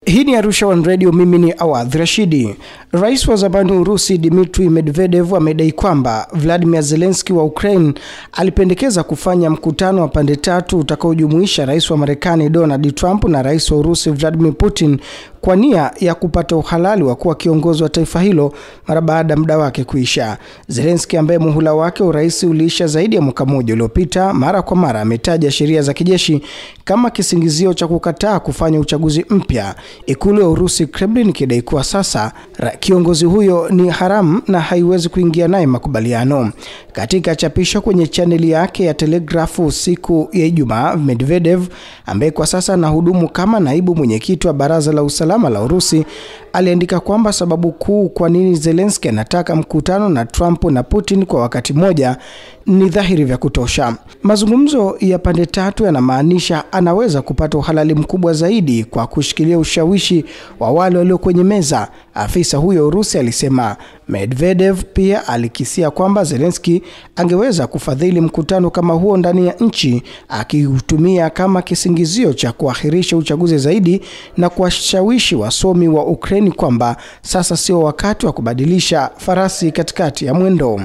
Hii ni Arusha One Radio, mimi ni Awadh Rashidi. Rais wa zamani wa Urusi Dmitry Medvedev amedai kwamba Vladimir Zelensky wa Ukraine alipendekeza kufanya mkutano wa pande tatu utakaojumuisha rais wa Marekani Donald Trump na rais wa Urusi Vladimir Putin kwa nia ya kupata uhalali wa kuwa kiongozi wa taifa hilo mara baada muda wake kuisha. Zelensky ambaye muhula wake urais uliisha zaidi ya mwaka mmoja uliopita, mara kwa mara ametaja sheria za kijeshi kama kisingizio cha kukataa kufanya uchaguzi mpya. Ikulu ya Urusi Kremlin ikidai kuwa sasa kiongozi huyo ni haramu na haiwezi kuingia naye makubaliano. Katika chapisho kwenye chaneli yake ya Telegrafu siku ya Ijumaa, Medvedev ambaye kwa sasa anahudumu kama naibu mwenyekiti wa Baraza la Usalama la Urusi aliandika kwamba sababu kuu kwa nini Zelensky anataka mkutano na Trump na Putin kwa wakati mmoja ni dhahiri vya kutosha. Mazungumzo ya pande tatu yanamaanisha anaweza kupata uhalali mkubwa zaidi kwa kushikilia ushawishi wa wale walio kwenye meza, afisa huyo Urusi alisema. Medvedev pia alikisia kwamba Zelensky angeweza kufadhili mkutano kama huo ndani ya nchi, akiutumia kama kisingizio cha kuahirisha uchaguzi zaidi na kuwashawishi wasomi wa Ukraine kwamba sasa sio wakati wa kubadilisha farasi katikati ya mwendo.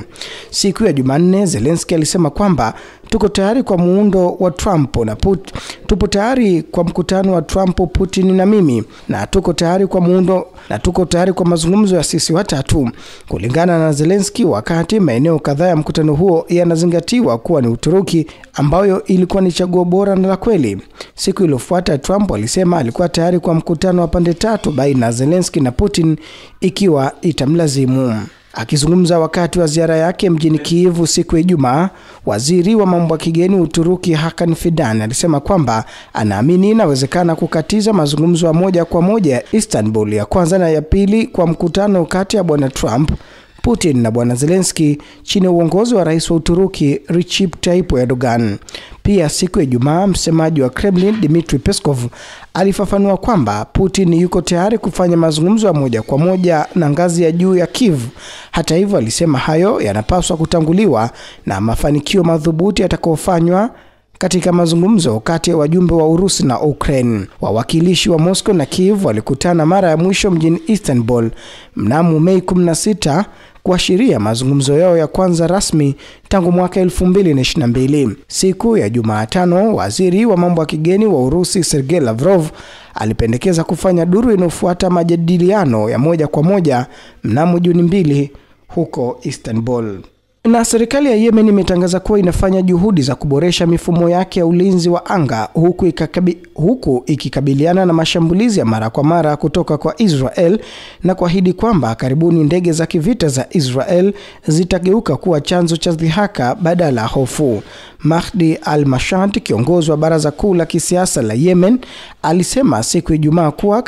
Siku ya Jumanne, Zelensky alisema kwamba tuko tayari kwa muundo wa Trump na Putin, tupo tayari kwa mkutano wa Trump, Putin na mimi, na tuko tayari kwa muundo na tuko tayari kwa mazungumzo ya sisi watatu. Kulingana na Zelensky, wakati maeneo kadhaa ya mkutano huo yanazingatiwa kuwa ni Uturuki ambayo ilikuwa ni chaguo bora na la kweli. Siku iliyofuata Trump alisema alikuwa tayari kwa mkutano wa pande tatu baina ya Zelensky na Putin ikiwa itamlazimu. Akizungumza wakati wa ziara yake mjini Kiev siku ya Ijumaa, waziri wa mambo ya kigeni Uturuki Hakan Fidan alisema kwamba anaamini inawezekana kukatiza mazungumzo ya moja kwa moja ya Istanbul ya kwanza na ya pili kwa mkutano kati ya bwana Trump, Putin na bwana Zelensky chini ya uongozi wa rais wa Uturuki Recep Tayyip Erdogan. Pia siku ya Ijumaa, msemaji wa Kremlin Dmitry Peskov alifafanua kwamba Putin yuko tayari kufanya mazungumzo ya moja kwa moja na ngazi ya juu ya Kiev. Hata hivyo, alisema hayo yanapaswa kutanguliwa na mafanikio madhubuti yatakayofanywa katika mazungumzo kati ya wajumbe wa Urusi na Ukraine. Wawakilishi wa Moscow na Kiev walikutana mara ya mwisho mjini Istanbul mnamo Mei 16 kuashiria mazungumzo yao ya kwanza rasmi tangu mwaka 2022. Siku ya Jumatano, waziri wa mambo ya kigeni wa Urusi Sergei Lavrov alipendekeza kufanya duru inayofuata majadiliano ya moja kwa moja mnamo Juni 2 huko Istanbul. Na serikali ya Yemen imetangaza kuwa inafanya juhudi za kuboresha mifumo yake ya ulinzi wa anga huku ikikabiliana na mashambulizi ya mara kwa mara kutoka kwa Israel na kuahidi kwamba karibuni ndege za kivita za Israel zitageuka kuwa chanzo cha dhihaka badala ya hofu. Mahdi al-Mashad, kiongozi wa baraza kuu la kisiasa la Yemen, alisema siku ya Ijumaa kuwa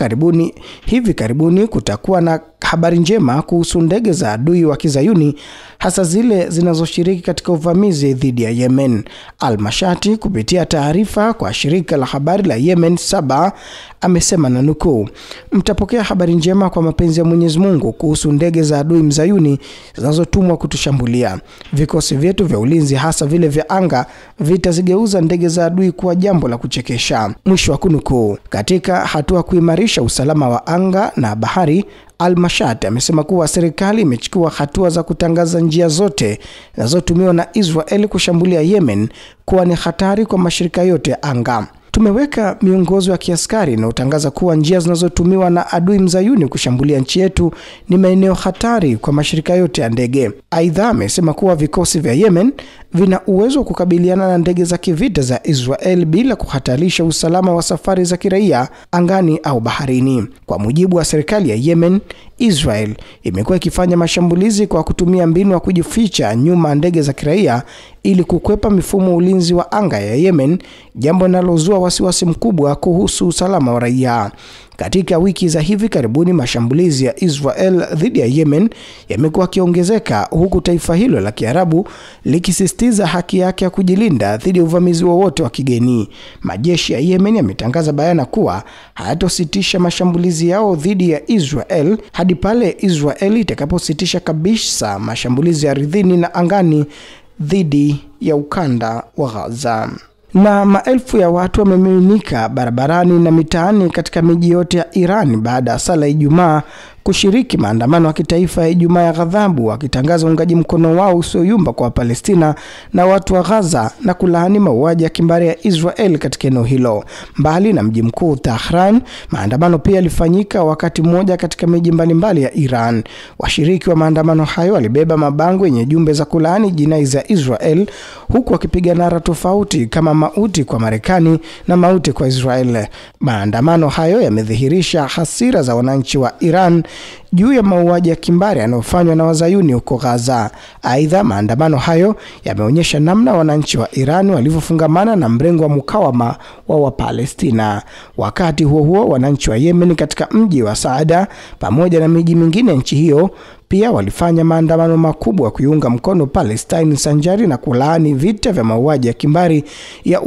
hivi karibuni kutakuwa na habari njema kuhusu ndege za adui wa Kizayuni, hasa zile zinazoshiriki katika uvamizi dhidi ya Yemen. Al-Mashati kupitia taarifa kwa shirika la habari la Yemen Saba amesema na nukuu, mtapokea habari njema kwa mapenzi ya Mwenyezi Mungu kuhusu ndege za adui mzayuni zinazotumwa kutushambulia. Vikosi vyetu vya ulinzi, hasa vile vya anga, vitazigeuza ndege za adui kuwa jambo la kuchekesha. Mwisho wa kunukuu. Katika hatua kuimarisha usalama wa anga na bahari, Al-Mashad amesema kuwa serikali imechukua hatua za kutangaza njia zote zinazotumiwa na Israel kushambulia Yemen kuwa ni hatari kwa mashirika yote ya anga. Tumeweka miongozo ya kiaskari na utangaza kuwa njia zinazotumiwa na adui mzayuni kushambulia nchi yetu ni maeneo hatari kwa mashirika yote ya ndege. Aidha, amesema kuwa vikosi vya Yemen vina uwezo wa kukabiliana na ndege za kivita za Israel bila kuhatarisha usalama wa safari za kiraia angani au baharini. Kwa mujibu wa serikali ya Yemen, Israel imekuwa ikifanya mashambulizi kwa kutumia mbinu ya kujificha nyuma ya ndege za kiraia ili kukwepa mifumo ulinzi wa anga ya Yemen, jambo linalozua wasiwasi mkubwa kuhusu usalama wa raia. Katika wiki za hivi karibuni, mashambulizi ya Israel dhidi ya Yemen yamekuwa yakiongezeka, huku taifa hilo la Kiarabu likisisitiza haki yake ya kujilinda dhidi ya uvamizi wowote wa kigeni. Majeshi ya Yemen yametangaza bayana kuwa hayatositisha mashambulizi yao dhidi ya Israel hadi pale Israel itakapositisha kabisa mashambulizi ya ardhini na angani dhidi ya ukanda wa Gaza. Na maelfu ya watu wamemiminika barabarani na mitaani katika miji yote ya Iran baada ya sala ya Ijumaa kushiriki maandamano ya kitaifa ya Ijumaa ya ghadhabu, wakitangaza uungaji mkono wao usioyumba kwa Palestina na watu wa Gaza na kulaani mauaji ya kimbari ya Israel katika eneo hilo. Mbali na mji mkuu Tehran, maandamano pia yalifanyika wakati mmoja katika miji mbalimbali ya Iran. Washiriki wa maandamano hayo walibeba mabango yenye jumbe za kulaani jinai za Israel, huku wakipiga nara tofauti kama mauti kwa Marekani na mauti kwa Israel. Maandamano hayo yamedhihirisha hasira za wananchi wa Iran juu ya mauaji ya kimbari yanayofanywa na Wazayuni huko Gaza. Aidha, maandamano hayo yameonyesha namna wananchi wa Iran walivyofungamana na mrengo wa mukawama wa Wapalestina. Wakati huo huo, wananchi wa Yemen katika mji wa Saada pamoja na miji mingine nchi hiyo pia walifanya maandamano makubwa kuiunga mkono Palestine sanjari na kulaani vita vya mauaji ya kimbari ya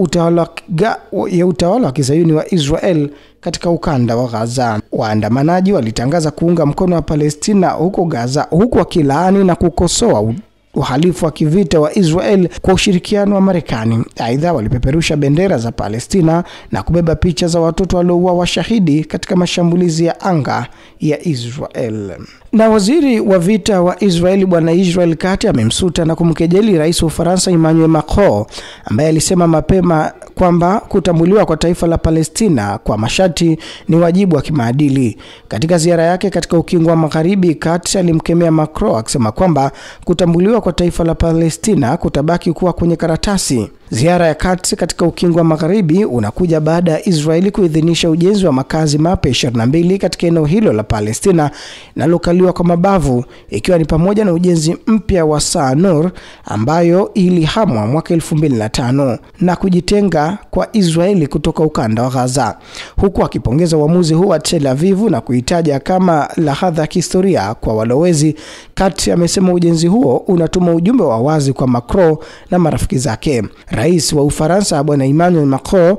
utawala wa Kizayuni wa Israel katika ukanda wa Gaza. Waandamanaji walitangaza kuunga mkono wa Palestina huko Gaza, huku wakilaani na kukosoa uhalifu wa kivita wa Israel kwa ushirikiano wa Marekani. Aidha, walipeperusha bendera za Palestina na kubeba picha za watoto waliouawa shahidi katika mashambulizi ya anga ya Israel. Na waziri wa vita wa Israeli Bwana Israel Katz amemsuta na kumkejeli rais wa Ufaransa Emmanuel Macron, ambaye alisema mapema kwamba kutambuliwa kwa taifa la Palestina kwa masharti ni wajibu wa kimaadili. Katika ziara yake katika ukingo wa Magharibi, Katz alimkemea Macron akisema kwamba kutambuliwa kwa taifa la Palestina kutabaki kuwa kwenye karatasi. Ziara ya Katz katika ukingo wa Magharibi unakuja baada ya Israeli kuidhinisha ujenzi wa makazi mapya 22 katika eneo hilo la Palestina linalokaliwa kwa mabavu, ikiwa ni pamoja na ujenzi mpya wa Saanur ambayo ilihamwa mwaka 2005 na kujitenga kwa Israeli kutoka ukanda wa Gaza. Huku akipongeza uamuzi huu wa Tel Aviv na kuitaja kama lahadha ya kihistoria kwa walowezi, Katz amesema ujenzi huo unatuma ujumbe wa wazi kwa Macron na marafiki zake. Rais wa Ufaransa Bwana Emmanuel Macron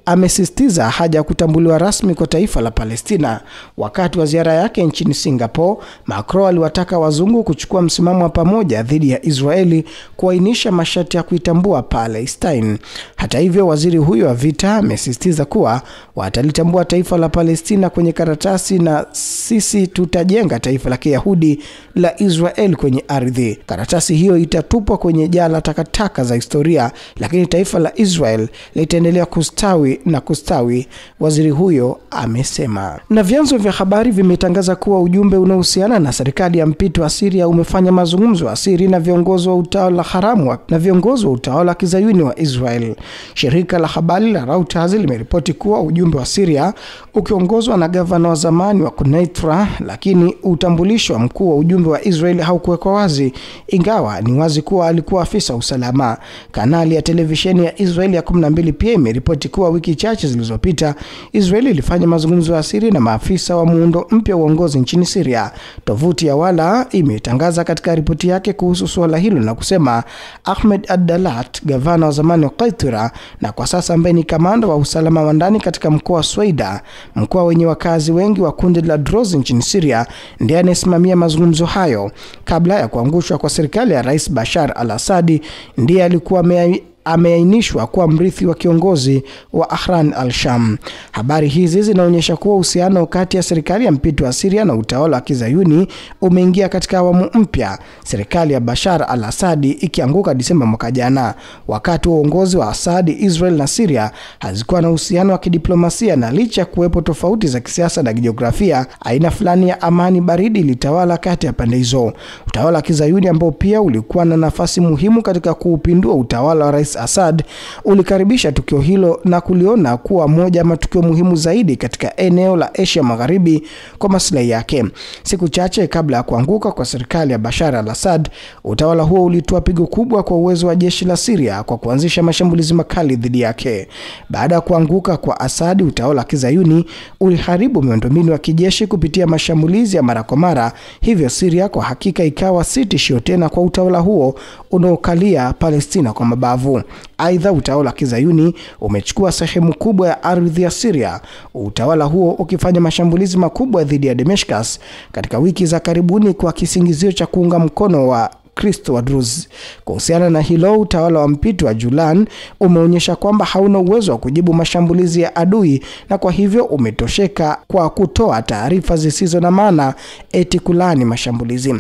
amesisitiza haja ya kutambuliwa rasmi kwa taifa la Palestina. Wakati wa ziara yake nchini Singapore, Macron aliwataka wazungu kuchukua msimamo wa pamoja dhidi ya Israeli kuainisha masharti ya kuitambua Palestine. Hata hivyo, waziri huyo wa vita amesisitiza kuwa watalitambua taifa la Palestina kwenye karatasi na sisi tutajenga taifa la Kiyahudi la Israel kwenye ardhi. Karatasi hiyo itatupwa kwenye jala takataka za historia, lakini taifa la Israel litaendelea kustawi na kustawi, waziri huyo amesema. Na vyanzo vya habari vimetangaza kuwa ujumbe unaohusiana na serikali ya mpito wa Syria umefanya mazungumzo ya siri na viongozi wa utawala haramu na viongozi wa utawala wa Kizayuni wa Israel. Shirika la habari la Reuters limeripoti kuwa ujumbe wa Syria ukiongozwa na gavana wa zamani wa Quneitra, lakini utambulisho wa mkuu wa ujumbe wa Israel haukuwekwa wazi, ingawa ni wazi kuwa alikuwa afisa usalama. Kanali ya televisheni ya Israel ya 12 pia imeripoti kuwa wiki chache zilizopita Israel ilifanya mazungumzo ya siri na maafisa wa muundo mpya wa uongozi nchini Syria. Tovuti ya Wala imetangaza katika ripoti yake kuhusu suala hilo na kusema Ahmed Ad-Dalat, gavana wa zamani wa Qaitira na kwa sasa ambaye ni kamanda wa usalama wa ndani katika mkoa wa Sweida, mkoa wenye wakazi wengi wa kundi la Druze nchini Syria, ndiye anayesimamia mazungumzo hayo. Kabla ya kuangushwa kwa serikali ya Rais Bashar al-Assad, ndiye alikuwa ameainishwa kuwa mrithi wa kiongozi wa Ahran al-Sham. Habari hizi zinaonyesha kuwa uhusiano kati ya serikali ya mpito wa Syria na utawala wa Kizayuni umeingia katika awamu mpya, serikali ya Bashar al-Assad ikianguka Disemba mwaka jana. Wakati wa uongozi wa Assad, Israel na Syria hazikuwa na uhusiano wa kidiplomasia, na licha kuwepo tofauti za kisiasa na jiografia, aina fulani ya amani baridi ilitawala kati ya pande hizo. Utawala wa Kizayuni ambao pia ulikuwa na nafasi muhimu katika kuupindua utawala wa Rais Assad ulikaribisha tukio hilo na kuliona kuwa moja ya matukio muhimu zaidi katika eneo la Asia Magharibi kwa maslahi yake. Siku chache kabla ya kuanguka kwa serikali ya Bashar al-Assad, utawala huo ulitoa pigo kubwa kwa uwezo wa jeshi la Syria kwa kuanzisha mashambulizi makali dhidi yake. Baada ya kuanguka kwa Assad, utawala wa Kizayuni uliharibu miundombinu ya kijeshi kupitia mashambulizi ya mara kwa mara, hivyo Syria kwa hakika ikawa si tishio tena kwa utawala huo unaokalia Palestina kwa mabavu. Aidha, utawala wa Kizayuni umechukua sehemu kubwa ya ardhi ya Syria, utawala huo ukifanya mashambulizi makubwa dhidi ya Damascus katika wiki za karibuni kwa kisingizio cha kuunga mkono wa Wakristo wa Druze. Kuhusiana na hilo, utawala wa mpito wa Julan umeonyesha kwamba hauna uwezo wa kujibu mashambulizi ya adui, na kwa hivyo umetosheka kwa kutoa taarifa zisizo na maana eti kulani mashambulizi.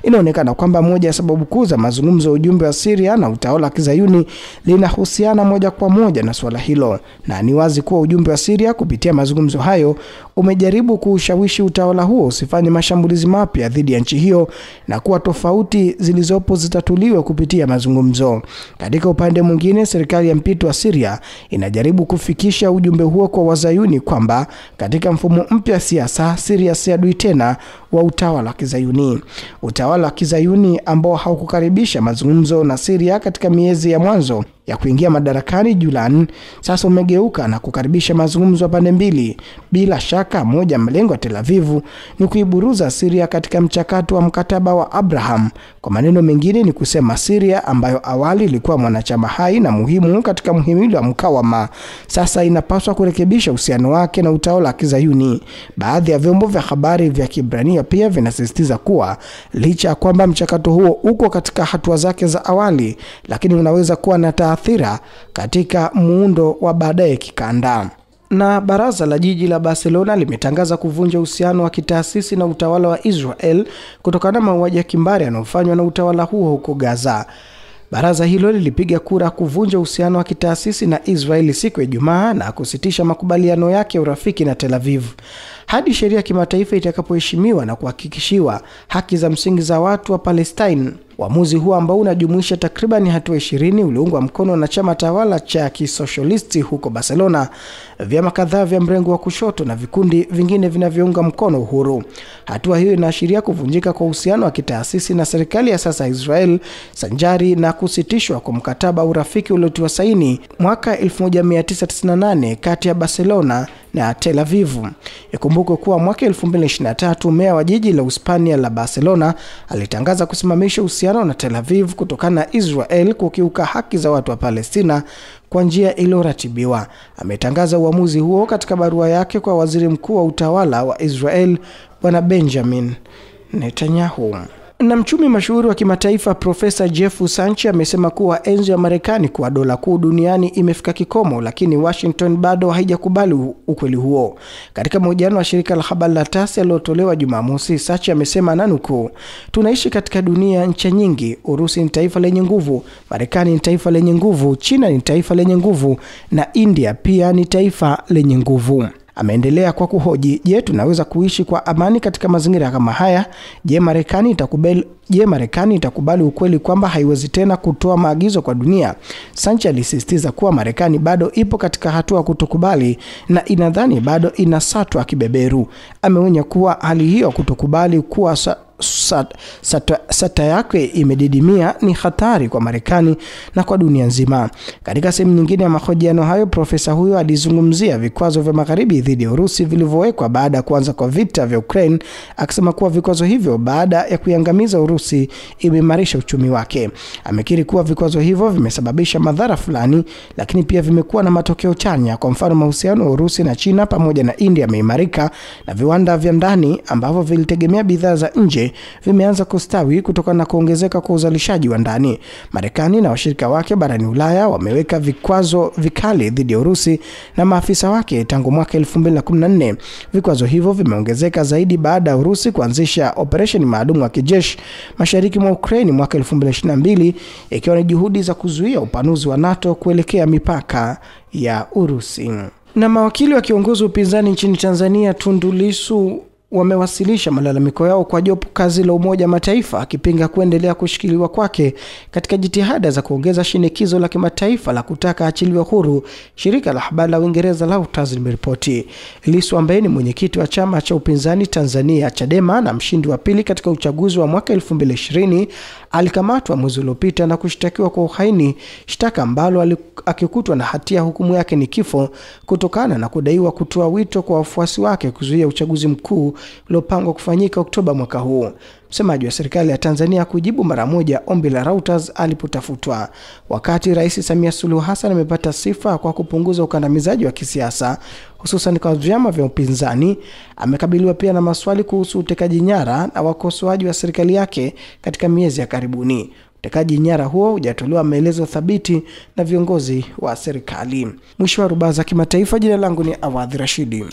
Inaonekana kwamba moja ya sababu kuu za mazungumzo ya ujumbe wa Syria na utawala wa Kizayuni linahusiana moja kwa moja na swala hilo, na ni wazi kuwa ujumbe wa Syria kupitia mazungumzo hayo umejaribu kuushawishi utawala huo usifanye mashambulizi mapya dhidi ya nchi hiyo na kuwa tofauti zilizopo zitatuliwe kupitia mazungumzo. Katika upande mwingine, serikali ya mpito wa Syria inajaribu kufikisha ujumbe huo kwa Wazayuni kwamba katika mfumo mpya siasa, Syria si adui tena wa utawala wa Kizayuni. Utawala wa Kizayuni ambao haukukaribisha mazungumzo na Syria katika miezi ya mwanzo ya kuingia madarakani Julan, sasa umegeuka na kukaribisha mazungumzo ya pande mbili. Bila shaka moja mlengo wa Tel Aviv ni kuiburuza Syria katika mchakato wa mkataba wa Abraham. Kwa maneno mengine ni kusema Syria ambayo awali ilikuwa mwanachama hai na muhimu katika muhimili wa mkawama, sasa inapaswa kurekebisha uhusiano wake na utawala wa Kizayuni. Baadhi ya vyombo vya habari vya Kiebrania pia vinasisitiza kuwa licha ya kwamba mchakato huo uko katika hatua zake za awali, lakini unaweza kuwa na taathira katika muundo wa baadaye kikanda. Na baraza la jiji la Barcelona limetangaza kuvunja uhusiano wa kitaasisi na utawala wa Israel kutokana na mauaji ya kimbari yanayofanywa na utawala huo huko Gaza. Baraza hilo lilipiga kura kuvunja uhusiano wa kitaasisi na Israeli siku ya Ijumaa na kusitisha makubaliano yake ya urafiki na Tel Aviv hadi sheria ya kimataifa itakapoheshimiwa na kuhakikishiwa haki za msingi za watu wa Palestine. Uamuzi huo ambao unajumuisha takriban hatua 20 uliungwa mkono na chama tawala cha kisosialisti huko Barcelona, vyama kadhaa vya mrengo wa kushoto na vikundi vingine vinavyounga mkono uhuru. Hatua hiyo inaashiria kuvunjika kwa uhusiano wa kitaasisi na serikali ya sasa Israel, sanjari na kusitishwa kwa mkataba wa urafiki uliotiwa saini mwaka 1998 kati ya Barcelona na Tel Aviv. Ikumbukwe kuwa mwaka 2023 meya wa jiji la Hispania la Barcelona alitangaza kusimamisha uhusiano na Tel Aviv kutokana na Israel kukiuka haki za watu wa Palestina kwa njia iliyoratibiwa. Ametangaza uamuzi huo katika barua yake kwa waziri mkuu wa utawala wa Israel Bwana Benjamin Netanyahu. Na mchumi mashuhuri wa kimataifa Profesa Jeff Sachs amesema kuwa enzi ya Marekani kwa dola kuu duniani imefika kikomo, lakini Washington bado haijakubali ukweli huo. Katika mahojiano wa shirika la habari la TASS yaliyotolewa Jumamosi, Sachs amesema nanukuu, tunaishi katika dunia nchi nyingi. Urusi ni taifa lenye nguvu, Marekani ni taifa lenye nguvu, China ni taifa lenye nguvu, na India pia ni taifa lenye nguvu. Ameendelea kwa kuhoji, je, tunaweza kuishi kwa amani katika mazingira kama haya? Je, Marekani itakubali ukweli kwamba haiwezi tena kutoa maagizo kwa dunia? Sachs alisisitiza kuwa Marekani bado ipo katika hatua kutokubali na inadhani bado inasatwa kibeberu. Ameonya kuwa hali hiyo kutokubali kuwa sata yake imedidimia ni hatari kwa Marekani na kwa dunia nzima. Katika sehemu nyingine ya mahojiano hayo, profesa huyo alizungumzia vikwazo vya magharibi dhidi ya Urusi vilivyowekwa baada ya kuanza kwa vita vya Ukraine, akisema kuwa vikwazo hivyo baada ya kuiangamiza Urusi imeimarisha uchumi wake. Amekiri kuwa vikwazo hivyo vimesababisha madhara fulani, lakini pia vimekuwa na matokeo chanya. Kwa mfano, mahusiano ya Urusi na China pamoja na India yameimarika na viwanda vya ndani ambavyo vilitegemea bidhaa za nje vimeanza kustawi kutokana na kuongezeka kwa uzalishaji wa ndani. Marekani na washirika wake barani Ulaya wameweka vikwazo vikali dhidi ya Urusi na maafisa wake tangu mwaka 2014. Vikwazo hivyo vimeongezeka zaidi baada ya Urusi kuanzisha operesheni maalum ya kijeshi mashariki mwa Ukraine mwaka 2022, ikiwa ni juhudi za kuzuia upanuzi wa NATO kuelekea mipaka ya Urusi. Na mawakili wa kiongozi upinzani nchini Tanzania Tundu Lissu wamewasilisha malalamiko yao kwa jopo kazi la Umoja Mataifa akipinga kuendelea kushikiliwa kwake katika jitihada za kuongeza shinikizo la kimataifa la kutaka achiliwe huru. Shirika la habari la Uingereza la Reuters limeripoti. Lissu ambaye ni mwenyekiti wa chama cha upinzani Tanzania Chadema na mshindi wa pili katika uchaguzi wa mwaka 2020 alikamatwa mwezi uliopita na kushtakiwa kwa uhaini, shtaka ambalo akikutwa na hatia hukumu yake ni kifo kutokana na kudaiwa kutoa wito kwa wafuasi wake kuzuia uchaguzi mkuu uliopangwa kufanyika Oktoba mwaka huu. Msemaji wa serikali ya Tanzania kujibu mara moja ombi la Reuters alipotafutwa. Wakati Rais Samia Suluhu Hassan amepata sifa kwa kupunguza ukandamizaji wa kisiasa, hususan kwa vyama vya upinzani, amekabiliwa pia na maswali kuhusu utekaji nyara na wakosoaji wa serikali yake katika miezi ya karibuni. Utekaji nyara huo hujatolewa maelezo thabiti na viongozi wa serikali. Mwisho wa Rubaza Kimataifa, jina langu ni Awadhi Rashidi.